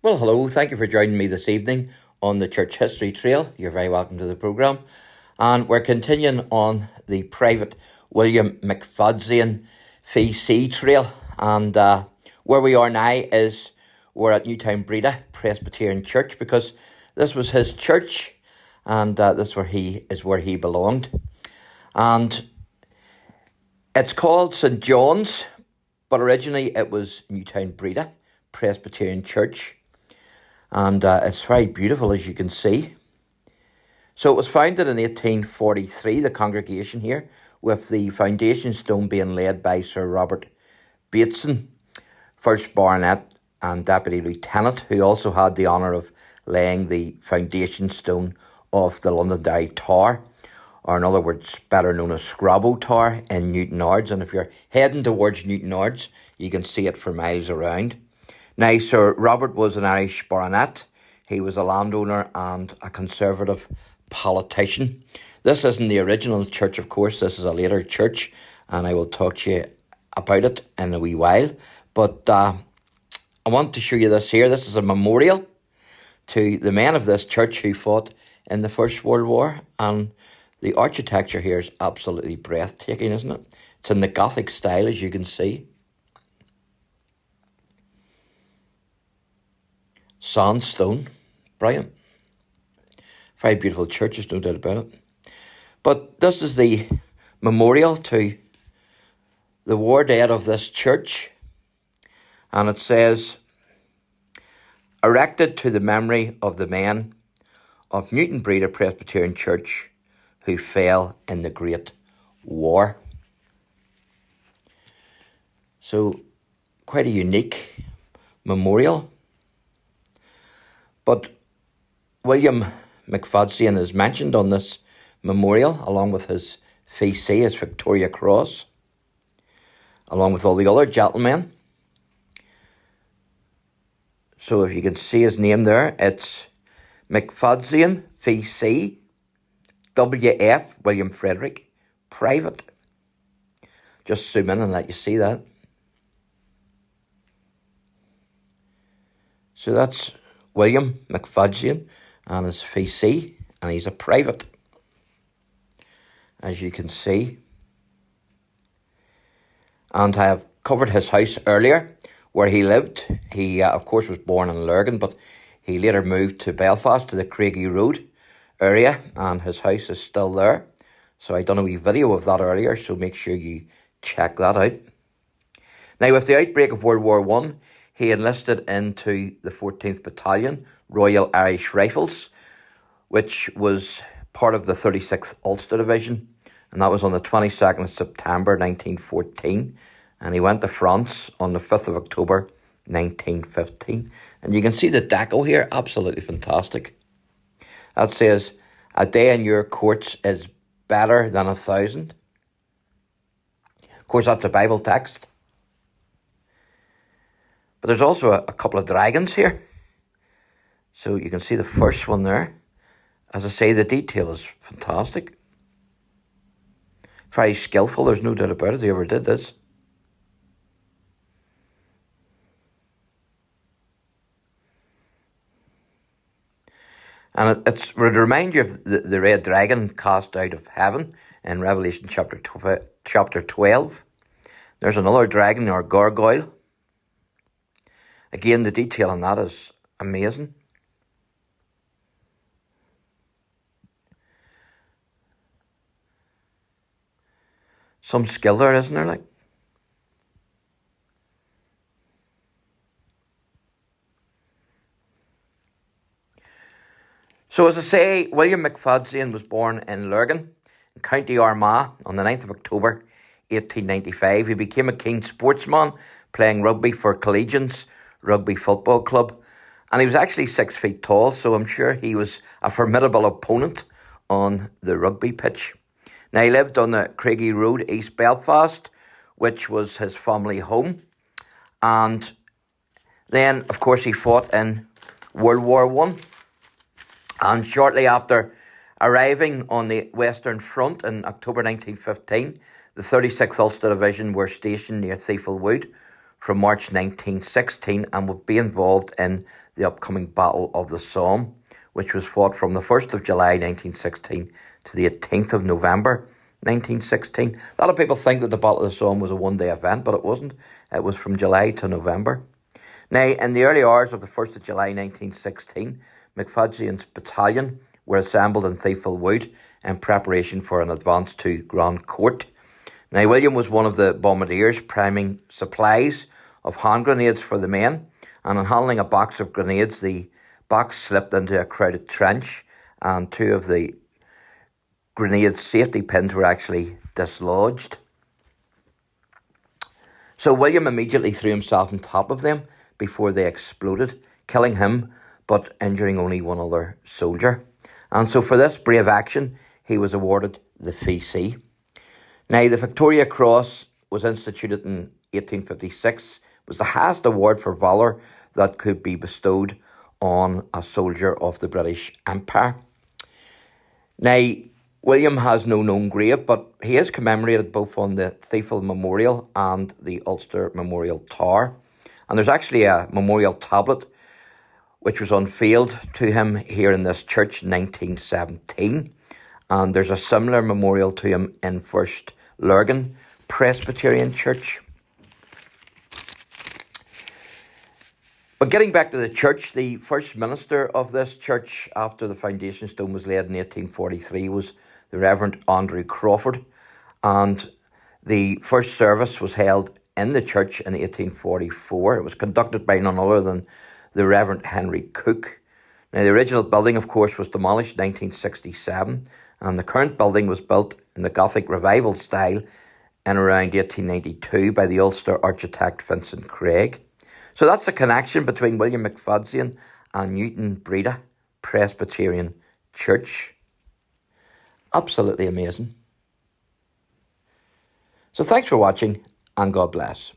Well, hello. Thank you for joining me this evening on the Church History Trail. You're very welcome to the programme. And we're continuing on the private William McFADZEAN VC Trail. And where we are now is we're at NEWTOWNBREDA Presbyterian Church, because this was his church and this where he belonged. And it's called St. John's, but originally it was NEWTOWNBREDA Presbyterian Church. And it's very beautiful, as you can see. So it was founded in 1843, the congregation here, with the foundation stone being laid by Sir Robert Bateson, 1st Baronet and Deputy Lieutenant, who also had the honour of laying the foundation stone of the Londonderry Tower, or in other words, better known as Scrabo Tower in Newtownards. And if you're heading towards Newtownards, you can see it for miles around. Now, Sir Robert was an Irish baronet. He was a landowner and a conservative politician. This isn't the original church, of course. This is a later church, and I will talk to you about it in a wee while. But I want to show you this here. This is a memorial to the men of this church who fought in the First World War. And the architecture here is absolutely breathtaking, isn't it? It's in the Gothic style, as you can see. Sandstone, brilliant. Very beautiful church, there's no doubt about it. But this is the memorial to the war dead of this church. And it says, erected to the memory of the men of NEWTOWNBREDA Presbyterian Church who fell in the Great War. So, quite a unique memorial. But William McFADZEAN is mentioned on this memorial, along with his VC, his Victoria Cross, along with all the other gentlemen. So if you can see his name there, it's McFADZEAN VC, WF, William Frederick, Private. Just zoom in and let you see that. So that's William McFADZEAN and his VC, and he's a private, as you can see. And I have covered his house earlier, where he lived. He, of course, was born in Lurgan, but he later moved to Belfast, to the Craigie Road area, and his house is still there. So I done a wee video of that earlier, so make sure you check that out. Now, with the outbreak of World War I, he enlisted into the 14th Battalion, Royal Irish Rifles, which was part of the 36th Ulster Division, and that was on the 22nd of September 1914, and he went to France on the 5th of October 1915. And you can see the deco here, absolutely fantastic. That says, a day in your courts is better than 1,000. Of course, that's a Bible text. But there's also a couple of dragons here. So you can see the first one there. As I say, the detail is fantastic. Very skillful, there's no doubt about it, whoever did this. And it would remind you of the red dragon cast out of heaven in Revelation chapter 12. There's another dragon, or gargoyle. Again, the detail on that is amazing. Some skill there, isn't there? So as I say, William McFADZEAN was born in Lurgan, in County Armagh, on the 9th of October 1895. He became a keen sportsman, playing rugby for Collegians Rugby Football Club. And he was actually 6 feet tall, so I'm sure he was a formidable opponent on the rugby pitch. Now, he lived on the Craigie Road, East Belfast, which was his family home. And then, of course, he fought in World War I. And shortly after arriving on the Western Front in October 1915, the 36th Ulster Division were stationed near Thiepval Wood from March 1916 and would be involved in the upcoming Battle of the Somme, which was fought from the 1st of July 1916 to the 18th of November 1916. A lot of people think that the Battle of the Somme was a one-day event, but it wasn't. It was from July to November. Now, in the early hours of the 1st of July 1916, McFADZEAN's battalion were assembled in Thiepval Wood in preparation for an advance to Grand Court. Now, William was one of the bombardiers priming supplies of hand grenades for the men, and in handling a box of grenades, the box slipped into a crowded trench, and two of the grenade safety pins were actually dislodged. So William immediately threw himself on top of them before they exploded, killing him but injuring only one other soldier. And so for this brave action, he was awarded the PVT. Now, the Victoria Cross was instituted in 1856. It was the highest award for valour that could be bestowed on a soldier of the British Empire. Now, William has no known grave, but he is commemorated both on the Thiepval Memorial and the Ulster Memorial Tower. And there's actually a memorial tablet which was unveiled to him here in this church in 1917. And there's a similar memorial to him in First Lurgan Presbyterian Church. But getting back to the church, the first minister of this church after the foundation stone was laid in 1843 was the Reverend Andrew Crawford, and the first service was held in the church in 1844. It was conducted by none other than the Reverend Henry Cook. Now, the original building, of course, was demolished in 1967, and the current building was built in the Gothic Revival style in around 1892 by the Ulster architect Vincent Craig. So that's the connection between William McFADZEAN and NEWTOWNBREDA Presbyterian Church. Absolutely amazing. So thanks for watching, and God bless.